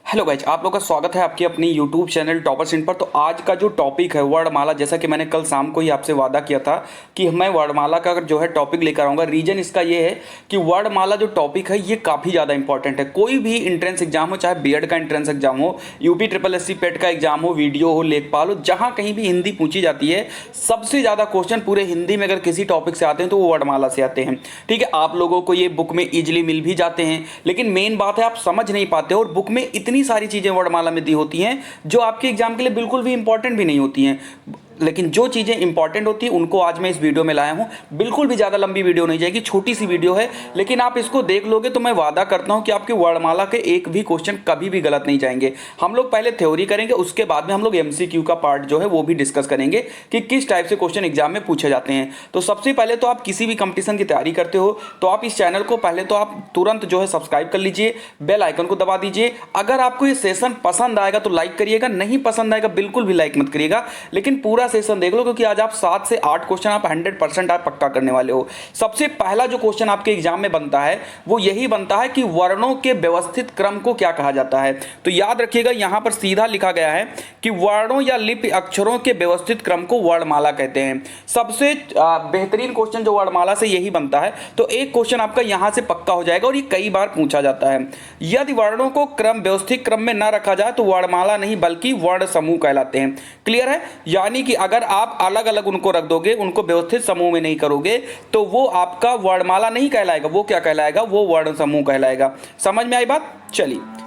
Hello guys, आप लोग का स्वागत है आपके अपनी यूट्यूब चैनल टॉपर्स इन पर। तो आज का जो टॉपिक है वर्णमाला, जैसा कि मैंने कल शाम को ही आपसे वादा किया था कि मैं वर्णमाला का जो है टॉपिक लेकर आऊँगा। रीजन इसका ये है कि वर्णमाला जो टॉपिक है ये काफ़ी ज़्यादा इंपॉर्टेंट है। कोई भी इंट्रेंस एग्जाम हो, चाहे बीएड का इंट्रेंस एग्जाम हो, यूपी ट्रिपल एससी पेट का एग्जाम हो, वीडियो हो, लेखपाल हो, जहाँ कहीं भी हिंदी पूछी जाती है, सबसे ज़्यादा क्वेश्चन पूरे हिंदी में अगर किसी टॉपिक से आते हैं तो वो वर्णमाला से आते हैं। ठीक है, आप लोगों को ये बुक में ईजिली मिल भी जाते हैं, लेकिन मेन बात है आप समझ नहीं पाते हो और बुक में इतनी सारी चीजें वर्णमाला में दी होती हैं जो आपके एग्जाम के लिए बिल्कुल भी इंपॉर्टेंट भी नहीं होती हैं। लेकिन जो चीज़ें इंपॉर्टेंट होती हैं उनको आज मैं इस वीडियो में लाया हूं। बिल्कुल भी ज़्यादा लंबी वीडियो नहीं जाएगी, छोटी सी वीडियो है, लेकिन आप इसको देख लोगे तो मैं वादा करता हूं कि आपके वर्णमाला के एक भी क्वेश्चन कभी भी गलत नहीं जाएंगे। हम लोग पहले थ्योरी करेंगे, उसके बाद में हम लोग एमसीक्यू का पार्ट जो है वो भी डिस्कस करेंगे कि किस टाइप से क्वेश्चन एग्जाम में पूछे जाते हैं। तो सबसे पहले तो आप किसी भी कंपटीशन की तैयारी करते हो तो आप इस चैनल को पहले तो आप तुरंत जो है सब्सक्राइब कर लीजिए, बेल आइकन को दबा दीजिए। अगर आपको ये सेशन पसंद आएगा तो लाइक करिएगा, नहीं पसंद आएगा बिल्कुल भी लाइक मत करिएगा, लेकिन पूरा सेशन देख लो क्योंकि आज आप 7 से 8 क्वेश्चन आप 100% आप पक्का करने वाले हो। सबसे पहला जो क्वेश्चन आपके एग्जाम में बनता है वो यही बनता है कि वर्णों के व्यवस्थित क्रम को क्या कहा जाता है। तो याद रखिएगा, यहां पर सीधा लिखा गया है कि वर्णों या लिपि अक्षरों के व्यवस्थित क्रम को वर्णमाला कहते हैं। सबसे बेहतरीन क्वेश्चन जो वर्णमाला से यही बनता है। तो एक क्वेश्चन आपका यहां से पक्का हो जाएगा और ये कई बार पूछा जाता है। यदि वर्णों को क्रम व्यवस्थित क्रम में न रखा जाए तो वर्णमाला नहीं बल्कि वर्ण समूह कहलाते हैं। क्लियर है? यानी कि अगर आप अलग अलग उनको रख दोगे, उनको व्यवस्थित समूह में नहीं करोगे तो वो आपका वर्णमाला नहीं कहलाएगा, वो क्या कहलाएगा? वो वर्ण समूह कहलाएगा। समझ में आई बात?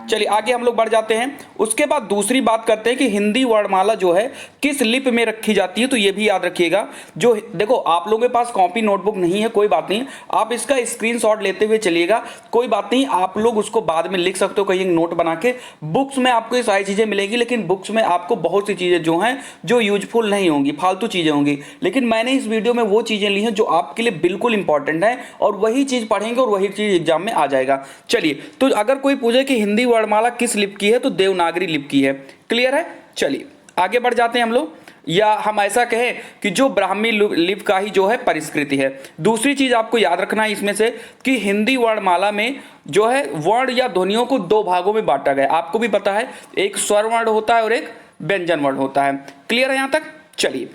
चलिए आगे हम लोग बढ़ जाते हैं। उसके बाद दूसरी बात करते हैं कि हिंदी वर्णमाला जो है किस लिपि में रखी जाती है। तो ये भी याद रखिएगा। जो देखो, आप लोगों के पास कॉपी नोटबुक नहीं है, कोई बात नहीं, आप इसका स्क्रीनशॉट लेते हुए चलिएगा, कोई बात नहीं, आप लोग उसको बाद में लिख सकते हो कहीं नोट बना के। बुक्स में आपको ये सारी चीजें मिलेंगी, लेकिन बुक्स में आपको बहुत सी चीजें जो हैं जो यूजफुल नहीं होंगी, फालतू चीजें होंगी। लेकिन मैंने इस वीडियो में वो चीजें ली हैं जो आपके लिए बिल्कुल इंपॉर्टेंट है और वही चीज पढ़ेंगे और वही चीज एग्जाम में आ जाएगा। चलिए, तो अगर कोई पूछे कि हिंदी वर्णमाला किस लिपि की है तो देवनागरी लिपि की है। क्लियर है? चलिए आगे बढ़ जाते हैं हम लोग, या हम ऐसा कहें कि जो ब्राह्मी लिपि का ही जो है परिष्कृति है। दूसरी चीज आपको याद रखना है इसमें से कि हिंदी वर्णमाला में जो है वर्ण या ध्वनियों को दो भागों में बांटा गया। आपको भी पता है, एक स्वर वर्ण होता है और एक व्यंजन वर्ण होता है। क्लियर है यहां तक? चलिए,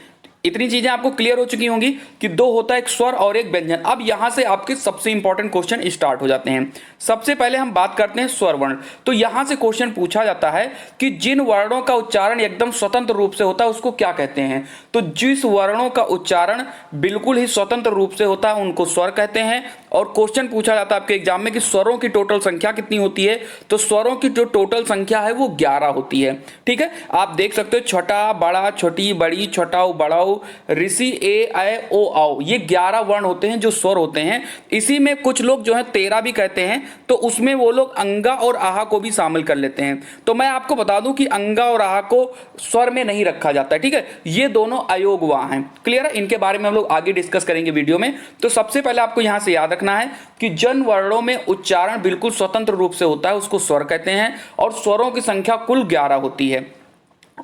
इतनी चीजें आपको क्लियर हो चुकी होंगी कि दो होता है, एक स्वर और एक व्यंजन। अब यहां से आपके सबसे इंपॉर्टेंट क्वेश्चन स्टार्ट हो जाते हैं। सबसे पहले हम बात करते हैं स्वर वर्ण। तो यहां से क्वेश्चन पूछा जाता है कि जिन वर्णों का उच्चारण एकदम स्वतंत्र रूप से होता है उसको क्या कहते हैं। तो जिस वर्णों का उच्चारण बिल्कुल ही स्वतंत्र रूप से होता है उनको स्वर कहते हैं। और क्वेश्चन पूछा जाता है आपके एग्जाम में कि स्वरों की टोटल संख्या कितनी होती है। तो स्वरों की जो टोटल संख्या है वो 11 होती है। ठीक है, आप देख सकते हो, छोटा, बड़ा, छोटी, बड़ी, छोटाऊ, बड़ाऊ, ऋषि, ए, ऐ, ओ, आओ, ये 11 वर्ण होते हैं जो स्वर होते हैं। इसी में कुछ लोग जो है 13 भी कहते हैं, तो उसमें वो लोग अंगा और आहा को भी शामिल कर लेते हैं। तो मैं आपको बता दूं कि अंगा और आहा को स्वर में नहीं रखा जाता है। ठीक है, ये दोनों अयोग वहां हैं। क्लियर है? इनके बारे में हम लोग आगे डिस्कस करेंगे वीडियो में। तो सबसे पहले आपको यहां से याद रखना है कि जिन वर्णों में उच्चारण बिल्कुल स्वतंत्र रूप से होता है उसको स्वर कहते हैं और स्वरों की संख्या कुल 11 होती है।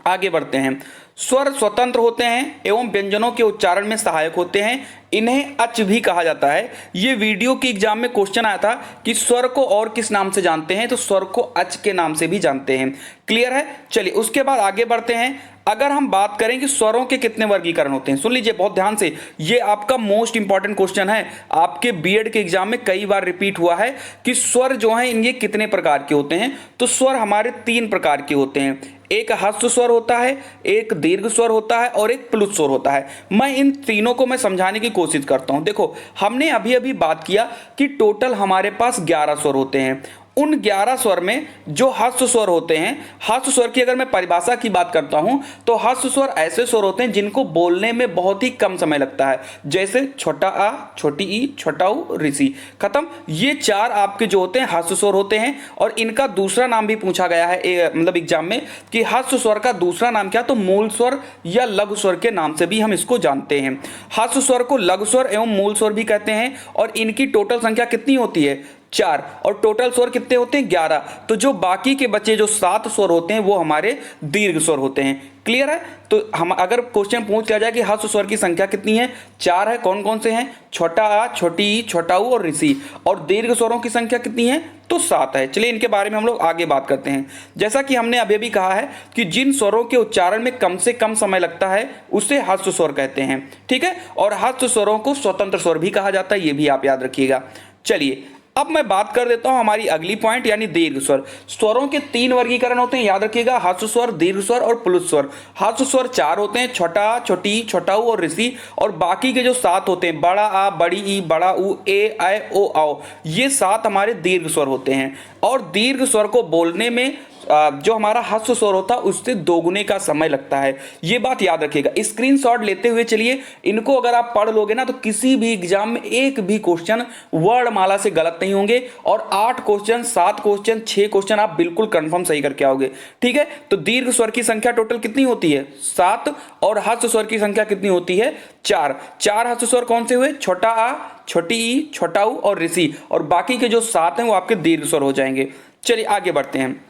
आगे बढ़ते हैं। स्वर स्वतंत्र होते हैं एवं व्यंजनों के उच्चारण में सहायक होते हैं, इन्हें अच भी कहा जाता है। ये वीडियो के एग्जाम में क्वेश्चन आया था कि स्वर को और किस नाम से जानते हैं, तो स्वर को अच के नाम से भी जानते हैं। क्लियर है? चलिए उसके बाद आगे बढ़ते हैं। अगर हम बात करें कि स्वरों के कितने वर्गीकरण होते हैं, सुन लीजिए बहुत ध्यान से, ये आपका मोस्ट इंपॉर्टेंट क्वेश्चन है। आपके बीएड के एग्जाम में कई बार रिपीट हुआ है कि स्वर जो है इनके कितने प्रकार के होते हैं। तो स्वर हमारे 3 प्रकार के होते हैं। एक ह्रस्व स्वर होता है, एक दीर्घ स्वर होता है और एक प्लुत स्वर होता है। मैं इन तीनों को मैं समझाने की कोशिश करता हूं। देखो, हमने अभी अभी बात किया कि टोटल हमारे पास 11 स्वर होते हैं। उन 11 स्वर में जो ह्रस्व स्वर होते हैं, ह्रस्व स्वर की अगर मैं परिभाषा की बात करता हूं तो ह्रस्व स्वर ऐसे स्वर होते हैं जिनको बोलने में बहुत ही कम समय लगता है, जैसे छोटा आ, छोटी ई, छोटा उ, ऋषि, खत्म। ये 4 आपके जो होते हैं ह्रस्व स्वर होते हैं। और इनका दूसरा नाम भी पूछा गया है मतलब एग्जाम में कि ह्रस्व स्वर का दूसरा नाम क्या, तो मूल स्वर या लघु स्वर के नाम से भी हम इसको जानते हैं। ह्रस्व स्वर को लघु स्वर एवं मूल स्वर भी कहते हैं। और इनकी टोटल संख्या कितनी होती है? 4 और टोटल स्वर कितने होते हैं 11। तो जो बाकी के बचे जो 7 स्वर होते हैं वो हमारे दीर्घ स्वर होते हैं। क्लियर है? तो हम अगर क्वेश्चन पूछ लिया जाए कि ह्रस्व स्वर की संख्या कितनी है, 4 है। कौन कौन से हैं? छोटा आ, छोटी ई, छोटा ऊ और ऋषि। और दीर्घ स्वरों की संख्या कितनी है? तो 7 है। चलिए इनके बारे में हम लोग आगे बात करते हैं। जैसा कि हमने अभी भी कहा है कि जिन स्वरों के उच्चारण में कम से कम समय लगता है उसे ह्रस्व स्वर कहते हैं। ठीक है? और ह्रस्व स्वरों को स्वतंत्र स्वर भी कहा जाता है, ये भी आप याद रखिएगा। चलिए अब मैं बात कर देता हूं हमारी अगली पॉइंट यानी दीर्घ स्वर। स्वरों के 3 वर्गीकरण होते हैं, याद रखिएगा, ह्रस्व स्वर, दीर्घ स्वर और प्लुत स्वर। ह्रस्व स्वर 4 होते हैं, छोटा, छोटी, छोटा ऊ और ऋषि। और बाकी के जो 7 होते हैं, बड़ा आ, बड़ी ई, बड़ा ऊ, ए, ऐ, ओ, आओ, ये 7 हमारे दीर्घ स्वर होते हैं। और दीर्घ स्वर को बोलने में जो हमारा ह्रस्व स्वर होता है उससे दोगुने का समय लगता है, ये बात याद रखिएगा। स्क्रीनशॉट लेते हुए चलिए, इनको अगर आप पढ़ लोगे ना तो किसी भी एग्जाम में एक भी क्वेश्चन वर्णमाला से गलत नहीं होंगे। और 8 क्वेश्चन, 7 क्वेश्चन, 6 क्वेश्चन आप बिल्कुल कंफर्म सही करके आओगे। ठीक है? तो दीर्घ स्वर की संख्या टोटल कितनी होती है? 7। और ह्रस्व स्वर की संख्या कितनी होती है? 4। 4 ह्रस्व स्वर कौन से हुए? छोटा आ, छोटी ई, छोटा ऊ और ऋषि। और बाकी के जो 7 हैं वो आपके दीर्घ स्वर हो जाएंगे। चलिए आगे बढ़ते हैं।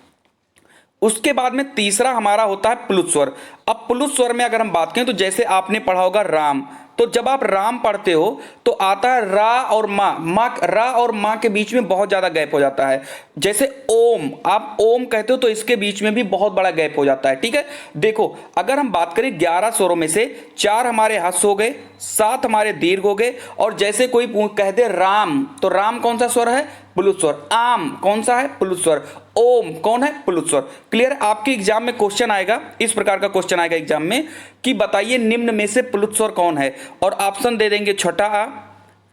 उसके बाद में तीसरा हमारा होता है प्लुत स्वर। अब प्लुत स्वर में अगर हम बात करें तो जैसे आपने पढ़ा होगा राम, तो जब आप राम पढ़ते हो तो आता है रा और माँ, रा और माँ के बीच में बहुत ज्यादा गैप हो जाता है। जैसे ओम, आप ओम कहते हो तो इसके बीच में भी बहुत बड़ा गैप हो जाता है। ठीक है? देखो अगर हम बात करें 11 स्वरों में से 4 हमारे ह्रस्व हो गए, 7 हमारे दीर्घ हो गए। और जैसे कोई कह दे राम, तो राम कौन सा स्वर है? प्लुत स्वर। आम कौन सा है? प्लुत स्वर। ओम कौन है? प्लुत स्वर। क्लियर? आपके एग्जाम में क्वेश्चन आएगा, इस प्रकार का क्वेश्चन आएगा एग्जाम में कि बताइए निम्न में से प्लुत स्वर कौन है। और ऑप्शन दे देंगे छोटा आ,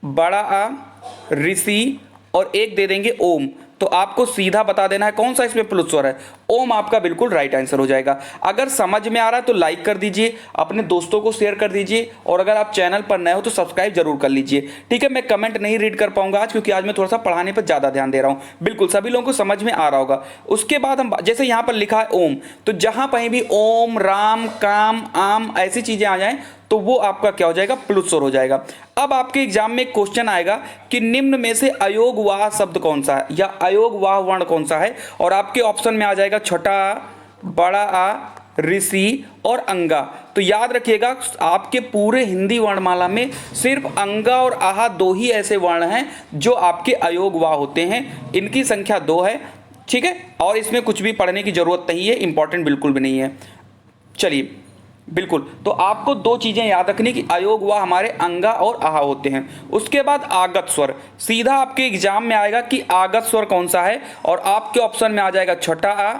बड़ा आ, ऋषि और एक दे देंगे ओम। तो आपको सीधा बता देना है कौन सा इसमें प्लुत स्वर है। ओम आपका बिल्कुल राइट आंसर हो जाएगा। अगर समझ में आ रहा है तो लाइक कर दीजिए, अपने दोस्तों को शेयर कर दीजिए। और अगर आप चैनल पर नए हो तो सब्सक्राइब जरूर कर लीजिए। ठीक है? मैं कमेंट नहीं रीड कर पाऊंगा आज, क्योंकि आज मैं थोड़ा सा पढ़ाने पर ज्यादा ध्यान दे रहा हूं। बिल्कुल सभी लोगों को समझ में आ रहा होगा। उसके बाद हम जैसे यहां पर लिखा है ओम, तो जहां कहीं भी ओम, राम, काम, आम ऐसी चीजें आ जाएं तो वो आपका क्या हो जाएगा? प्लुत स्वर हो जाएगा। अब आपके एग्जाम में क्वेश्चन आएगा कि निम्न में से अयोगवाह शब्द कौन सा है या अयोगवाह वर्ण कौन सा है। और आपके ऑप्शन में आ जाएगा छोटा आ, बड़ा आ, ऋषि और अंगा। तो याद रखिएगा आपके पूरे हिंदी वर्णमाला में सिर्फ अंगा और आहा 2 ही ऐसे वर्ण हैं जो आपके अयोगवाह होते हैं। इनकी संख्या 2 है। ठीक है? और इसमें कुछ भी पढ़ने की जरूरत नहीं है, इंपॉर्टेंट बिल्कुल भी नहीं है। चलिए बिल्कुल, तो आपको 2 चीजें याद रखनी कि अयोगवाह हमारे अंगा और आहा होते हैं। उसके बाद आगत स्वर, सीधा आपके एग्जाम में आएगा कि आगत स्वर कौन सा है। और आपके ऑप्शन में आ जाएगा छोटा आ,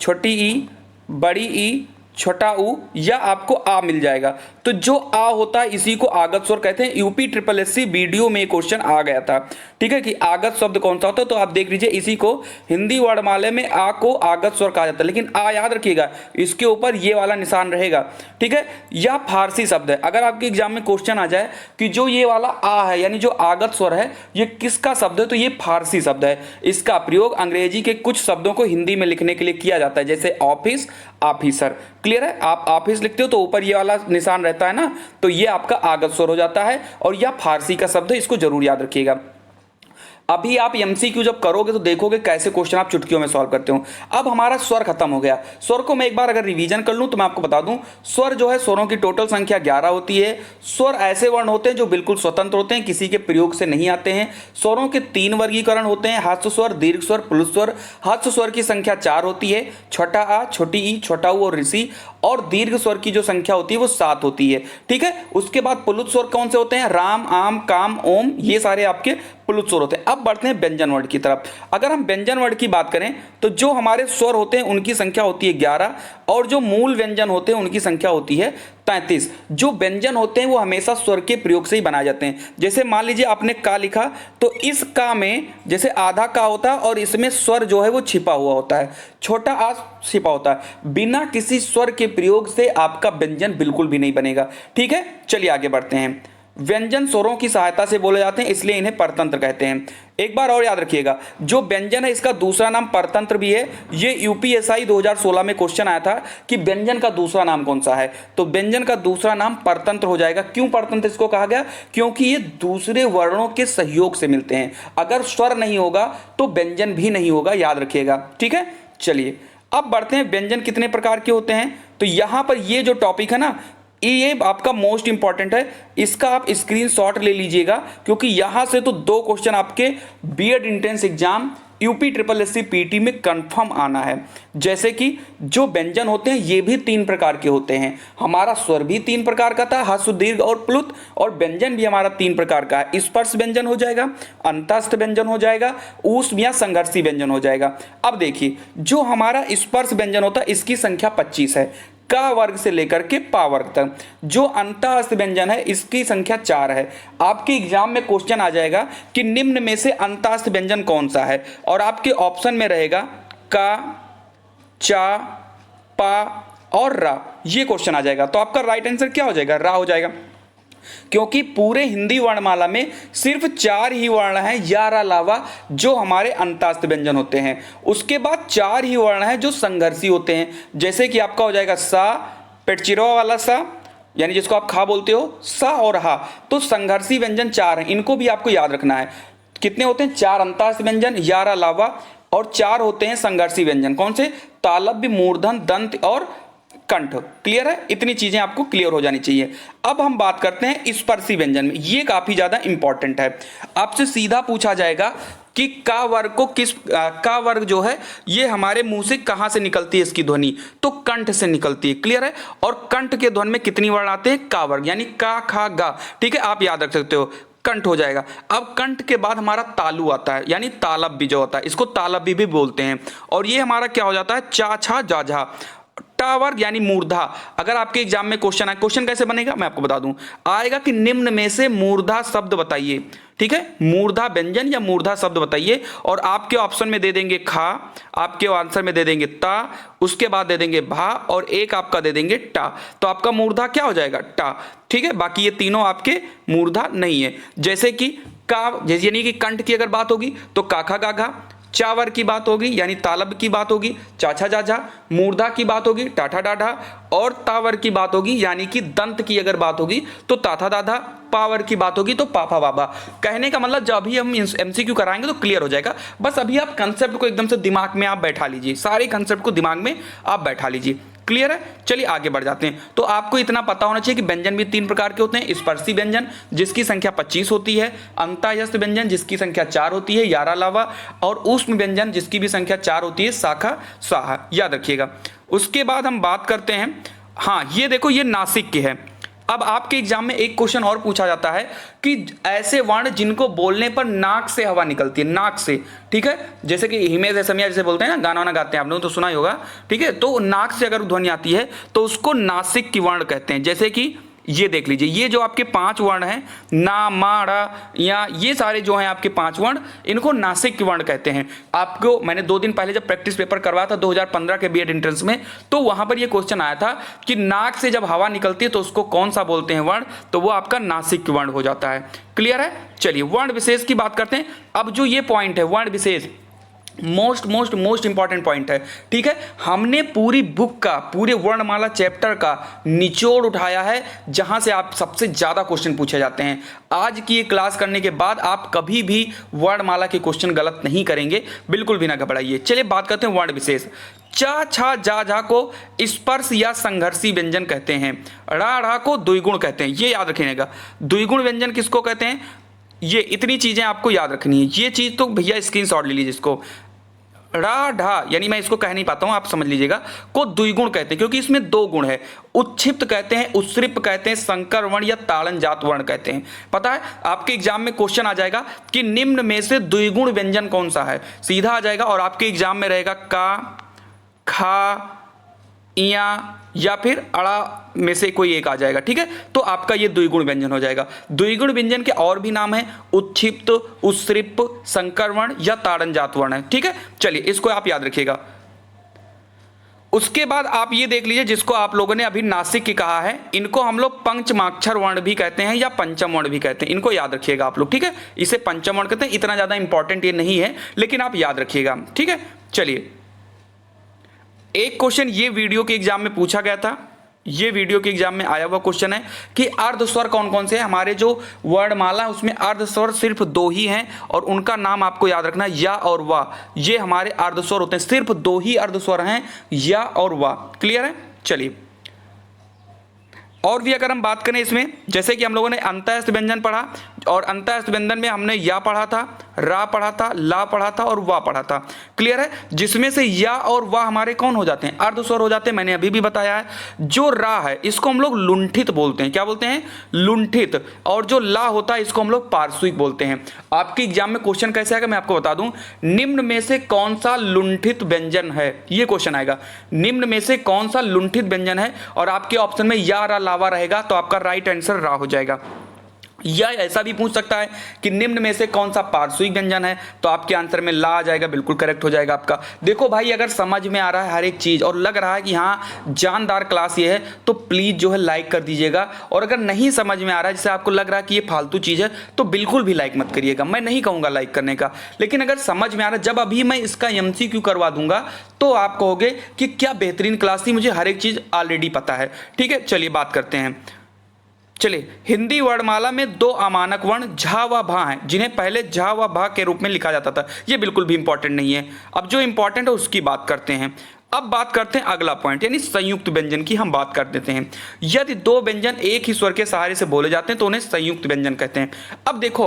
छोटी ई, बड़ी ई, छोटा ऊ या आपको आ मिल जाएगा। तो जो आ होता है इसी को आगत स्वर कहते हैं। यूपी SSS वीडियो में क्वेश्चन आ गया था। ठीक है? कि आगत शब्द कौन सा होता है, तो आप देख लीजिए इसी को हिंदी वर्णमाला में आ को आगत स्वर कहा जाता है। लेकिन आ याद रखिएगा इसके ऊपर ये वाला निशान रहेगा। ठीक है? यह फारसी शब्द है। अगर आपके एग्जाम में क्वेश्चन आ जाए कि जो ये वाला आ है यानी जो आगत स्वर है ये किसका शब्द है, तो ये फारसी शब्द है। इसका प्रयोग अंग्रेजी के कुछ शब्दों को हिंदी में लिखने के लिए किया जाता है, जैसे ऑफिस, ऑफिसर। क्लियर है? आप ऑफिस लिखते हो तो ऊपर ये वाला निशान रहता है ना, तो ये आपका आगत स्वर हो जाता है। और यह फारसी का शब्द है, इसको जरूर याद रखिएगा। अभी आप एमसीक्यू जब करोगे तो देखोगे कैसे क्वेश्चन आप चुटकियों में सॉल्व करते हो। अब हमारा स्वर खत्म हो गया। स्वर को मैं एक बार अगर रिवीजन कर लूं तो मैं आपको बता दूं, स्वर जो है स्वरों की टोटल संख्या 11 होती है। स्वर ऐसे वर्ण होते हैं जो बिल्कुल स्वतंत्र होते हैं, किसी के प्रयोग से नहीं आते हैं। स्वरों के 3 वर्गीकरण होते हैं, ह्रस्व स्वर, दीर्घ स्वर, प्लुत स्वर। ह्रस्व स्वर की संख्या 4 होती है, छोटा आ, छोटी ई, छोटा ऊ और ऋषि। और दीर्घ स्वर की जो संख्या होती है वो 7 होती है। ठीक है? उसके बाद प्लुत स्वर कौन से होते हैं? राम, आम, काम, ओम, ये सारे आपके प्लुत स्वर होते हैं। अब बढ़ते हैं व्यंजन वर्ण की तरफ। अगर हम व्यंजन वर्ण की बात करें तो जो हमारे स्वर होते हैं उनकी संख्या होती है 11 और जो मूल व्यंजन होते हैं उनकी संख्या होती है 33। जो व्यंजन होते हैं वो हमेशा स्वर के प्रयोग से ही बनाए जाते हैं। जैसे मान लीजिए आपने का लिखा तो इस का में जैसे आधा का होता है और इसमें स्वर जो है वो छिपा हुआ होता है, छोटा आ छिपा होता है। बिना किसी स्वर के प्रयोग से आपका व्यंजन बिल्कुल भी नहीं बनेगा। ठीक है? चलिए आगे बढ़ते हैं। व्यंजन स्वरों की सहायता से बोले जाते हैं, इसलिए इन्हें परतंत्र कहते हैं। एक बार और याद रखिएगा, जो व्यंजन है इसका दूसरा नाम परतंत्र भी है। ये यूपीएसआई 2016 में क्वेश्चन आया था कि व्यंजन का दूसरा नाम कौन सा है, तो व्यंजन का दूसरा नाम परतंत्र हो जाएगा। क्यों परतंत्र इसको कहा गया? क्योंकि ये दूसरे वर्णों के सहयोग से मिलते हैं। अगर स्वर नहीं होगा तो व्यंजन भी नहीं होगा, याद रखिएगा। ठीक है, चलिए अब बढ़ते हैं, व्यंजन कितने प्रकार के होते हैं। तो यहां पर ये जो टॉपिक है ना, ये आपका मोस्ट इंपॉर्टेंट है, इसका आप स्क्रीनशॉट ले लीजिएगा, क्योंकि यहां से तो 2 क्वेश्चन आपके BEd entrance exam UP triple SC PT में कंफर्म आना है। जैसे कि जो व्यंजन होते हैं ये भी 3 प्रकार के होते हैं। हमारा स्वर भी 3 प्रकार का था, ह्रस्व दीर्घ और प्लुत, और व्यंजन भी हमारा 3 प्रकार का है। स्पर्श व्यंजन हो जाएगा, अंतस्थ व्यंजन हो जाएगा, ऊष्म या संघर्षी व्यंजन हो जाएगा। अब देखिए, जो हमारा स्पर्श व्यंजन होता है इसकी संख्या 25 है, का वर्ग से लेकर के पा वर्ग तक। जो अंतःस्थ व्यंजन है इसकी संख्या 4 है। आपके एग्जाम में क्वेश्चन आ जाएगा कि निम्न में से अंतःस्थ व्यंजन कौन सा है, और आपके ऑप्शन में रहेगा का, चा, पा और रा, ये क्वेश्चन आ जाएगा। तो आपका राइट आंसर क्या हो जाएगा? रा हो जाएगा, क्योंकि पूरे हिंदी वर्णमाला में सिर्फ 4 ही वर्ण हैं यार अलावा जो हमारे अंतःस्थ व्यंजन होते हैं। उसके बाद 4 ही वर्ण हैं जो संघर्षी होते हैं, जैसे कि आपका हो जाएगा सा, पेटचिरवा वाला सा, यानी जिसको आप खा बोलते हो, सा और हा। तो संघर्षी व्यंजन 4 हैं, इनको भी आपको याद रखना है। कितने होते हैं? 4 अंतःस्थ व्यंजन यार अलावा, और 4 होते हैं संघर्षी व्यंजन। कौन से? तालव्य, मूर्धन, दंत और कंठ। क्लियर है? इतनी चीजें आपको क्लियर हो जानी चाहिए। अब हम बात करते हैं स्पर्शी व्यंजन में, ये काफी ज्यादा इंपॉर्टेंट है। आपसे सीधा पूछा जाएगा कि का वर्ग को का वर्ग जो है ये हमारे मुंह से कहां से निकलती है इसकी ध्वनि, तो कंठ से निकलती है। क्लियर है? और कंठ के ध्वनि में कितनी वर्ण आते हैं? का वर्ग, यानी का, खा, गा। ठीक है, आप याद रख सकते हो, कंठ हो जाएगा। अब कंठ के बाद हमारा तालु आता है, यानी तालव्य जो होता है, इसको तालव्य भी बोलते हैं। और ये हमारा क्या हो जाता है? चा, छा, जा, झा। टा वर्ग यानी मूर्धा। अगर आपके एग्जाम में क्वेश्चन आए, क्वेश्चन कैसे बनेगा मैं आपको बता दूं, आएगा कि निम्न में से मूर्धा शब्द बताइए। ठीक है, मूर्धा व्यंजन या मूर्धा शब्द बताइए, और आपके ऑप्शन में दे देंगे खा, आपके आंसर में दे देंगे ता, उसके बाद दे देंगे भा, और एक आपका दे देंगे टा। तो आपका मूर्धा क्या हो जाएगा? टा। ठीक है, बाकी ये तीनों आपके मूर्धा नहीं है। जैसे कि का, यानी कि कंठ की अगर बात होगी तो काखा गाघा, चावर की बात होगी यानी तालब की बात होगी, चाछा जाझा, मूर्धा की बात होगी टाठा डाढ़ा, और तावर की बात होगी यानी कि दंत की अगर बात होगी तो ताथा दाधा, पावर की बात होगी तो पापा बाबा। कहने का मतलब जब भी हम एमसीक्यू कराएंगे तो क्लियर हो जाएगा। बस अभी आप कंसेप्ट को एकदम से दिमाग में आप बैठा लीजिए, सारे कंसेप्ट को दिमाग में आप बैठा लीजिए। क्लियर है? चलिए आगे बढ़ जाते हैं। तो आपको इतना पता होना चाहिए कि व्यंजन भी 3 प्रकार के होते हैं। स्पर्शी व्यंजन जिसकी संख्या 25 होती है, अंतःस्थ व्यंजन जिसकी संख्या 4 होती है यारा लावा, और ऊष्म व्यंजन जिसकी भी संख्या 4 होती है शाखा स्वाहा। याद रखिएगा। उसके बाद हम बात करते हैं, हाँ ये देखो ये नासिक के है। अब आपके एग्जाम में एक क्वेश्चन और पूछा जाता है कि ऐसे वर्ण जिनको बोलने पर नाक से हवा निकलती है, नाक से। ठीक है, जैसे कि हिमेश रेशमिया जैसे बोलते हैं ना, गाना वाना गाते हैं, आपने तो सुना ही होगा। ठीक है, तो नाक से अगर ध्वनि आती है तो उसको नासिक की वर्ण कहते हैं। जैसे कि ये देख लीजिए, ये जो आपके 5 वर्ण हैं, ना, मा, रा, या, ये सारे जो हैं आपके 5 वर्ण, इनको नासिक के वर्ण कहते हैं। आपको मैंने 2 दिन पहले जब प्रैक्टिस पेपर करवाया था 2015 के बीएड एंट्रेंस में, तो वहां पर ये क्वेश्चन आया था कि नाक से जब हवा निकलती है तो उसको कौन सा बोलते हैं वर्ण, तो वो आपका नासिक वर्ण हो जाता है। क्लियर है? चलिए वर्ण विशेष की बात करते हैं। अब जो ये पॉइंट है वर्ण विशेष, मोस्ट इंपॉर्टेंट पॉइंट है। ठीक है, हमने पूरी बुक का, पूरे वर्णमाला चैप्टर का निचोड़ उठाया है जहां से आप सबसे ज्यादा क्वेश्चन पूछे जाते हैं। आज की ये क्लास करने के बाद आप कभी भी वर्णमाला के क्वेश्चन गलत नहीं करेंगे, बिल्कुल भी ना घबराइए। चलिए बात करते हैं वर्ण विशेष। चा, छा, जा, झा को स्पर्श या संघर्षी व्यंजन कहते हैं। रा, ढ़ा को द्विगुण कहते हैं। ये याद रखिएगा, द्विगुण व्यंजन किसको कहते हैं, ये इतनी चीजें आपको याद रखनी है। ये चीज तो भैया स्क्रीनशॉट ले लीजिए इसको। रा, ढा, यानी मैं इसको कह नहीं पाता हूं, आप समझ लीजिएगा, को द्विगुण कहते हैं क्योंकि इसमें 2 गुण है। उत्क्षिप्त कहते हैं, उत्सृप कहते हैं, संकर वर्ण या ताड़न जात वर्ण कहते हैं। पता है आपके एग्जाम में क्वेश्चन आ जाएगा कि निम्न में से द्विगुण व्यंजन कौन सा है, सीधा आ जाएगा, और आपके एग्जाम में रहेगा का, खा, या फिर अड़ा में से कोई एक आ जाएगा। ठीक है, तो आपका ये द्विगुण व्यंजन हो जाएगा। द्विगुण व्यंजन के और भी नाम है, उत्क्षिप्त, उत्सृप, संकर वर्ण या ताड़न जात वर्ण है। ठीक है, चलिए इसको आप याद रखिएगा। उसके बाद आप ये देख लीजिए, जिसको आप लोगों ने अभी नासिक की कहा है, इनको हम लोग पंचमाक्षर वर्ण भी कहते हैं या पंचम वर्ण भी कहते हैं। इनको याद रखिएगा आप लोग, ठीक है। इसे पंचम वर्ण कहते हैं, इतना ज्यादा इंपॉर्टेंट ये नहीं है, लेकिन आप याद रखिएगा, ठीक है। चलिए, एक क्वेश्चन ये वीडियो के एग्जाम में पूछा गया था, ये वीडियो के एग्जाम में आया हुआ क्वेश्चन है कि अर्धस्वर कौन कौन से हैं। हमारे जो वर्णमाला उसमें अर्धस्वर सिर्फ 2 ही हैं और उनका नाम आपको याद रखना है, या और वाह। ये हमारे अर्धस्वर होते हैं, सिर्फ 2 ही अर्धस्वर हैं, या और वाह। क्लियर है। चलिए, और भी अगर हम बात करें इसमें, जैसे कि हम लोगों ने अंतःस्थ व्यंजन पढ़ा, और अंतःस्थ व्यंजन में हमने या पढ़ा था, रा पढ़ा था, ला पढ़ा था और वा पढ़ा था। क्लियर है। जिसमें से या और वा हमारे कौन हो जाते हैं, अर्धस्वर हो जाते हैं। मैंने अभी भी बताया है। जो रा है इसको हम लोग लुंठित बोलते हैं। क्या बोलते हैं, लुंठित। और जो ला होता है इसको हम लोग पार्श्विक बोलते हैं। आपके एग्जाम में क्वेश्चन कैसे आएगा मैं आपको बता दूं, निम्न में से कौन सा लुंठित व्यंजन है, ये क्वेश्चन आएगा। निम्न में से कौन सा लुंठित व्यंजन है, और आपके ऑप्शन में या रा लावा रहेगा, तो आपका राइट आंसर रा हो जाएगा। या ऐसा भी पूछ सकता है कि निम्न में से कौन सा पार्श्विक व्यंजन है, तो आपके आंसर में ला आ जाएगा, बिल्कुल करेक्ट हो जाएगा आपका। देखो भाई, अगर समझ में आ रहा है हर एक चीज और लग रहा है कि हाँ जानदार क्लास ये है, तो प्लीज जो है लाइक कर दीजिएगा। और अगर नहीं समझ में आ रहा है, जैसे आपको लग रहा है कि ये फालतू चीज है, तो बिल्कुल भी लाइक मत करिएगा। मैं नहीं कहूंगा लाइक करने का, लेकिन अगर समझ में आ रहा है, जब अभी मैं इसका MCQ करवा दूंगा तो आप कहोगे कि क्या बेहतरीन क्लास थी, मुझे हर एक चीज ऑलरेडी पता है। ठीक है, चलिए बात करते हैं। चलिए, हिंदी वर्णमाला में 2 अमानक वर्ण झा व भा हैं, जिन्हें पहले झा व भा के रूप में लिखा जाता था। ये बिल्कुल भी इंपॉर्टेंट नहीं है। अब जो इंपॉर्टेंट है उसकी बात करते हैं। अब बात करते हैं अगला पॉइंट, यानी संयुक्त व्यंजन की हम बात कर देते हैं। यदि 2 व्यंजन एक ही स्वर के सहारे से बोले जाते हैं तो उन्हें संयुक्त व्यंजन कहते हैं। अब देखो,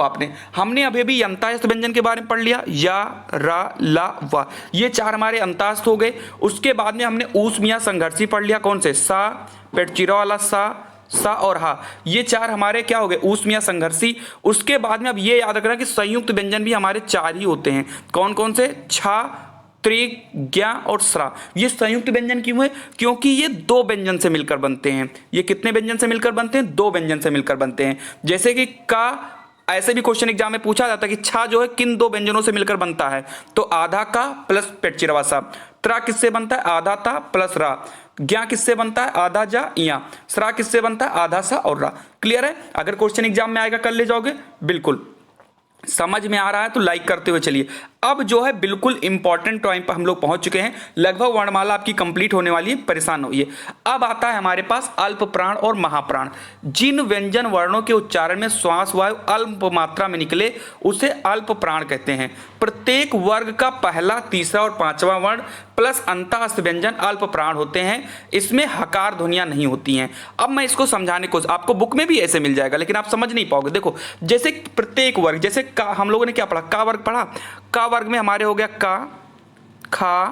हमने अभी अभी अंतःस्थ व्यंजन के बारे में पढ़ लिया, या, रा, ला, वा। ये 4 हमारे अंतःस्थ हो गए। उसके बाद में हमने ऊष्म या संघर्षी पढ़ लिया, कौन से, सा, पेटचिरा वाला सा और हा। ये 4 हमारे क्या हो गए, ऊष्म या संघर्षी। उसके बाद में अब ये याद रखना कि संयुक्त व्यंजन भी हमारे 4 ही होते हैं। कौन कौन से, छा, त्रिक, ज्ञा और स्रा। ये संयुक्त व्यंजन क्यों है, क्योंकि ये 2 व्यंजन से मिलकर बनते हैं। ये कितने व्यंजन से मिलकर बनते हैं, 2 व्यंजन से मिलकर बनते हैं। जैसे कि का, ऐसे भी क्वेश्चन एग्जाम में पूछा जाता है कि छा जो है किन 2 व्यंजनों से मिलकर बनता है, तो आधा का प्लस पेटचिरवा सा। त्रा किससे बनता है, आधा ता प्लस रा। ज्ञा किससे बनता है, आधा जा या। स्रा किससे बनता है, आधा सा और रा। क्लियर है। अगर क्वेश्चन एग्जाम में आएगा कर ले जाओगे, बिल्कुल। समझ में आ रहा है तो लाइक करते हुए चलिए। अब जो है बिल्कुल इंपॉर्टेंट टाइम पर हम लोग पहुंच चुके हैं, लगभग वर्णमाला आपकी कंप्लीट होने वाली है, परेशान होइए। अब आता है हमारे पास अल्प प्राण और महाप्राण। जिन व्यंजन वर्णों के उच्चारण में श्वास वायु अल्प मात्रा में निकले उसे अल्प प्राण कहते हैं। प्रत्येक वर्ग का पहला, तीसरा और 5वां वर्ण प्लस अंतःस्थ व्यंजन अल्प प्राण होते हैं। इसमें हकार ध्वनियां नहीं होती हैं। अब मैं इसको समझाने को, आपको बुक में भी ऐसे मिल जाएगा लेकिन आप समझ नहीं पाओगे। देखो, जैसे प्रत्येक वर्ग, जैसे का, हम लोगों ने क्या पढ़ा, का वर्ग पढ़ा। का वर्ग में हमारे हो गया का, खा,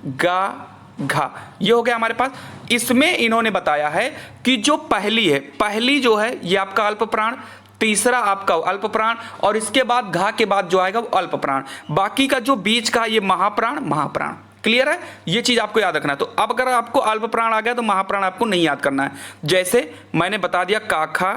गा, घा, ये हो गया हमारे पास। इसमें इन्होंने बताया है कि जो पहली है, पहली जो है ये आपका अल्प प्राण, तीसरा आपका अल्प प्राण, और इसके बाद घा के बाद जो आएगा वो अल्प प्राण। बाकी का जो बीच का ये महाप्राण, महाप्राण। क्लियर है, ये चीज आपको याद रखना है। तो अब अगर आपको अल्प प्राण आ गया तो महाप्राण आपको नहीं याद करना है। जैसे मैंने बता दिया का, खा,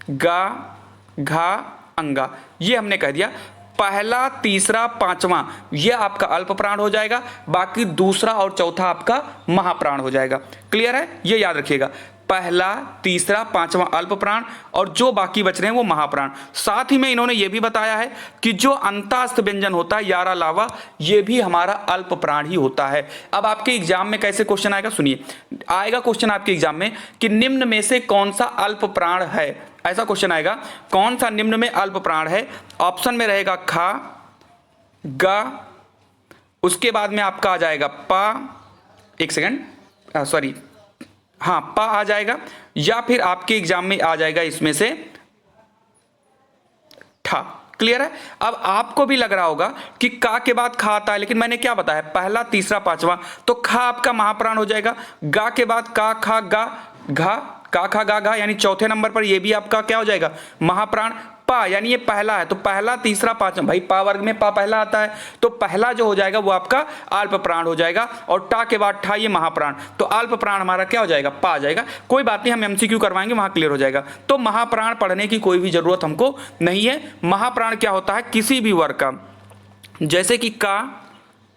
गा, घा, अंगा, ये हमने कह दिया। पहला, तीसरा, 5वां ये आपका अल्प प्राण हो जाएगा, बाकी दूसरा और चौथा आपका महाप्राण हो जाएगा। क्लियर है, ये याद रखिएगा। पहला, तीसरा, 5वां अल्प प्राण और जो बाकी बच रहे हैं वो महाप्राण। साथ ही में इन्होंने ये भी बताया है कि जो अंतःस्थ व्यंजन होता है, यारा, लावा, ये भी हमारा अल्प प्राण ही होता है। अब आपके एग्जाम में कैसे क्वेश्चन आएगा, सुनिए। आएगा क्वेश्चन आपके एग्जाम में कि निम्न में से कौन सा अल्प प्राण है, ऐसा क्वेश्चन आएगा। कौन सा निम्न में अल्प प्राण है, ऑप्शन में रहेगा खा, गा, उसके बाद में आपका आ जाएगा पा, एक सेकंड, सॉरी, हाँ, पा आ जाएगा, या फिर आपके एग्जाम में आ जाएगा इसमें से ठा। क्लियर है। अब आपको भी लग रहा होगा कि का के बाद खा आता है, लेकिन मैंने क्या बताया, पहला, तीसरा, 5वां, तो खा आपका महाप्राण हो जाएगा। गा के बाद का, खा, गा, घा, का, खा, गा, घा, यानी चौथे नंबर पर ये भी आपका क्या हो जाएगा, महाप्राण। पा यानी ये पहला है, तो पहला, तीसरा, 5वां, भाई पा वर्ग में पा पहला आता है, तो पहला जो हो जाएगा वो आपका अल्प प्राण हो जाएगा, और टा के बाद ठा ये महाप्राण, तो अल्प प्राण हमारा क्या हो जाएगा, पा आ जाएगा। कोई बात नहीं, हम MCQ करवाएंगे, वहां क्लियर हो जाएगा। तो महाप्राण पढ़ने की कोई भी जरूरत हमको नहीं है। महाप्राण क्या होता है, किसी भी वर्ग का, जैसे कि का,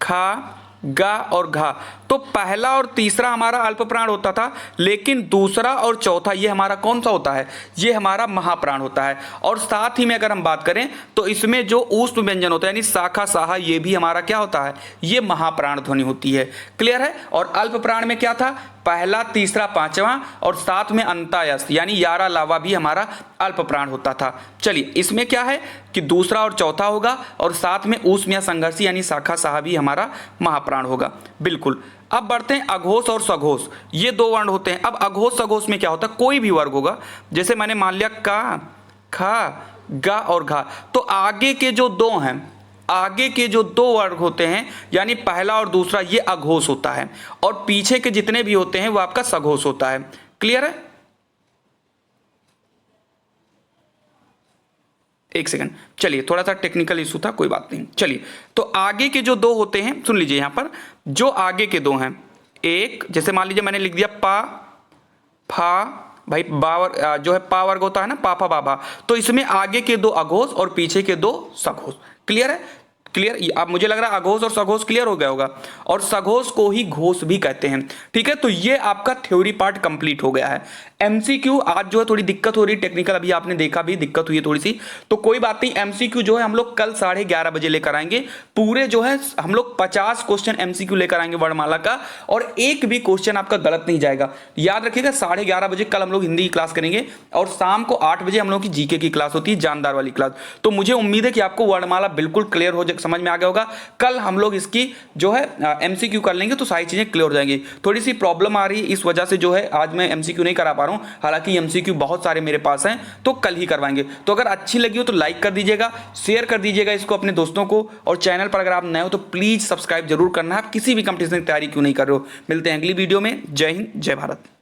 खा, गा और घा। तो पहला और तीसरा हमारा अल्प प्राण होता था, लेकिन दूसरा और चौथा ये हमारा कौन सा होता है, ये हमारा महाप्राण होता है। और साथ ही में अगर हम बात करें तो इसमें जो ऊष्म व्यंजन होता है यानी शाखा साहा, ये भी हमारा क्या होता है, ये महाप्राण ध्वनि होती है। क्लियर है। और अल्प प्राण में क्या था, पहला, तीसरा, पांचवा और साथ में अंतायस्त यानी यारा लावा भी हमारा अल्प प्राण होता था। चलिए इसमें क्या है कि दूसरा और चौथा होगा और साथ में ऊष्म या संघर्षी यानी शाखा साहा भी हमारा महाप्राण होगा। बिल्कुल। अब बढ़ते हैं अघोष और सघोष, ये दो वर्ण होते हैं। अब अघोष सघोष में क्या होता है, कोई भी वर्ग होगा, जैसे मैंने मान लिया का, खा, गा और घा, तो आगे के जो दो हैं, आगे के जो दो वर्ग होते हैं यानी पहला और दूसरा, ये अघोष होता है और पीछे के जितने भी होते हैं वो आपका सघोष होता है। क्लियर है। एक सेकंड, चलिए थोड़ा सा टेक्निकल इशू था, कोई बात नहीं। चलिए तो आगे के जो दो होते हैं, सुन लीजिए यहां पर जो आगे के दो हैं, एक जैसे मान लीजिए मैंने लिख दिया पा, फा, भाई बावर जो है पा वर्ग होता है ना, पापा बाबा, तो इसमें आगे के दो अघोष और पीछे के दो सघोष। क्लियर है। क्लियर। अब मुझे लग रहा है अघोष और सघोष क्लियर हो गया होगा। और सघोष को ही घोष भी कहते हैं। ठीक है, तो ये आपका थ्योरी पार्ट कंप्लीट हो गया है। एमसीक्यू आज जो है थोड़ी दिक्कत हो रही है, टेक्निकल अभी आपने देखा भी दिक्कत हुई है थोड़ी सी, तो कोई बात नहीं। एमसीक्यू जो है हम लोग कल 11:30 बजे लेकर आएंगे। पूरे जो है हम लोग 50 क्वेश्चन एमसीक्यू लेकर आएंगे वर्णमाला का, और एक भी क्वेश्चन आपका गलत नहीं जाएगा। याद रखिएगा 11:30 बजे कल हम लोग हिंदी की क्लास करेंगे और शाम को 8 बजे हम लोग की जीके की क्लास होती है, जानदार वाली क्लास। तो मुझे उम्मीद है कि आपको वर्णमाला बिल्कुल क्लियर हो, समझ में आ गया होगा। कल हम लोग इसकी जो है एमसीक्यू कर लेंगे तो सारी चीजें क्लियर हो जाएंगी। थोड़ी सी प्रॉब्लम आ रही है, इस वजह से जो है आज मैं एमसीक्यू नहीं करा पा रहा हूं, हालांकि एमसीक्यू बहुत सारे मेरे पास हैं, तो कल ही करवाएंगे। तो अगर अच्छी लगी हो तो लाइक कर दीजिएगा, शेयर कर दीजिएगा इसको अपने दोस्तों को, और चैनल पर अगर आप नए हो तो प्लीज सब्सक्राइब जरूर करना। आप किसी भी कंपटीशन की तैयारी क्यों नहीं कर रहे हो। मिलते हैं अगली वीडियो में। जय हिंद, जय भारत।